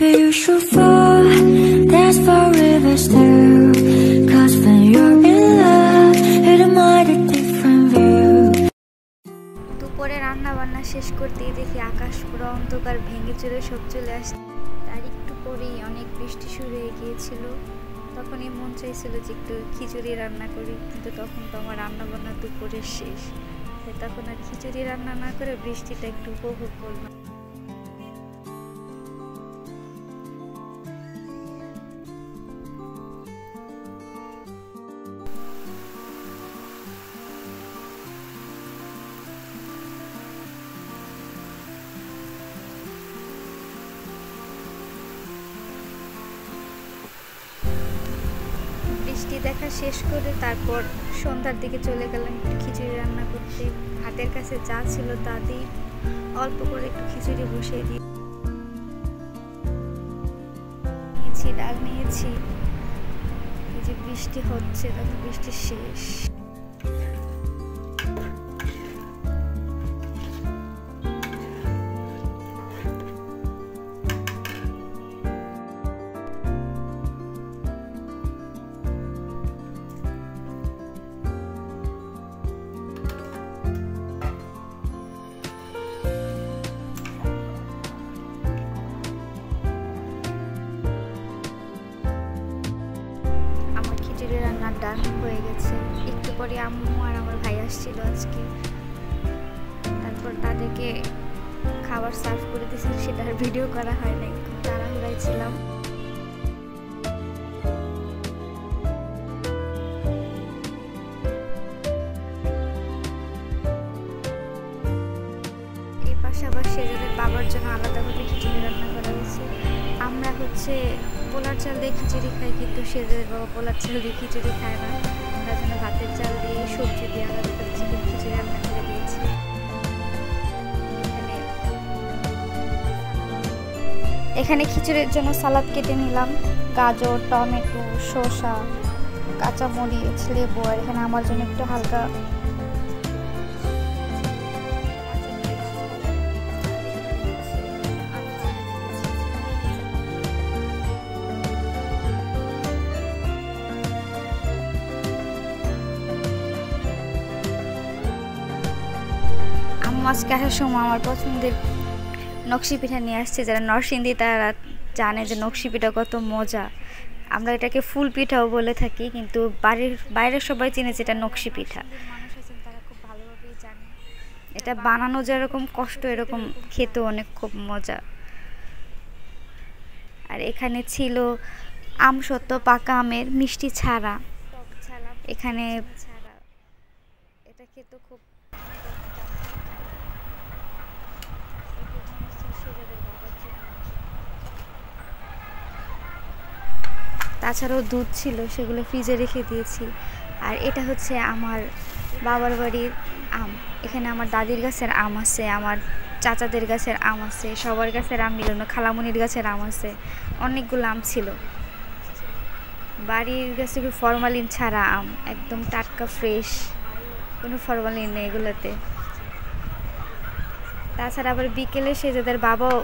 Maybe you should fall, dance for rivers too. Cause when you're in love, it might a different view. দুপুরে রান্না বান্না শেষ করতেই দেখি আকাশ পুরো অন্ধকার ভেঙে চুরে সব চলে আসছে। তার একটু পরেই অনেক বৃষ্টি শুরু হয়ে গিয়েছিল। তখনই মন চাইছিল যে একটু খিচুড়ি রান্না করি, কিন্তু তখন তো আমার রান্না বান্না দুপুরের শেষ। তখন আর খিচুড়ি রান্না না করে বৃষ্টিটা একটু উপভোগ করলাম। বৃষ্টি দেখা শেষ করে তারপর সন্ধ্যার দিকে চলে গেলাম একটু খিচুড়ি রান্না করতে। হাতের কাছে যা ছিল তা দিয়ে অল্প করে একটু খিচুড়ি বসিয়ে নিয়েছি, ডাল নিয়েছি। এই যে বৃষ্টি হচ্ছে, তখন বৃষ্টি শেষ। রান্নার ডান হয়ে গেছে। একটু পরে আম্মু আর আমার ভাই আসছিল আজকে, তারপর তাদেরকে খাবার সার্ভ করে দিয়েছিল, সেটা আর ভিডিও করা হয় নাই, খুব তাড়াহুড়ায় ছিলাম। এই পাশাপাশি এদের বাবার জন্য আলাদাভাবে খিচুড়ি রান্না করা হয়েছে। আমরা হচ্ছে পোলার চাল দিয়ে খিচুড়ি খাই, কিন্তু সেদের বাবা পোলার চাল দিয়ে খিচুড়ি খায় না, তার জন্য ভাতের চাল দিয়ে সবজি দিয়ে আলাদা করে চিকেন খিচুড়ি রান্না করে দিয়েছি। এখানে খিচুড়ির জন্য সালাদ কেটে নিলাম, গাজর, টমেটো, শসা, কাঁচামরিচ, লেবু, আর এখানে আমার জন্য একটু হালকা আজকে আসার সময় আমার পছন্দের নকশি পিঠা নিয়ে আসছে। যারা নরসিংদী তারা জানে যে নকশি পিঠা কত মজা। আমরা এটাকে ফুল পিঠাও বলে থাকি, কিন্তু বাইরের সবাই চিনে যে এটা নকশি পিঠা। তারা খুব ভালোভাবেই জানে এটা বানানো যেরকম কষ্ট, এরকম খেতেও অনেক খুব মজা। আর এখানে ছিল আমসত্ত্ব, পাকা আমের মিষ্টি ছাড়া। এখানে এটা খেতে খুব তাছাড়াও দুধ ছিল, সেগুলো ফ্রিজে রেখে দিয়েছি। আর এটা হচ্ছে আমার বাবার বাড়ির আম। এখানে আমার দাদির গাছের আম আছে, আমার চাচাদের গাছের আম আছে, সবার গাছের আম মিলানো, খালামুনির গাছের আম আছে, অনেকগুলো আম ছিল। বাড়ির গাছে ফরমালিন ছাড়া আম, একদম টাটকা ফ্রেশ, কোনো ফরমালিন নেই এগুলোতে। তাছাড়া আবার বিকেলে সেজাদের বাবাও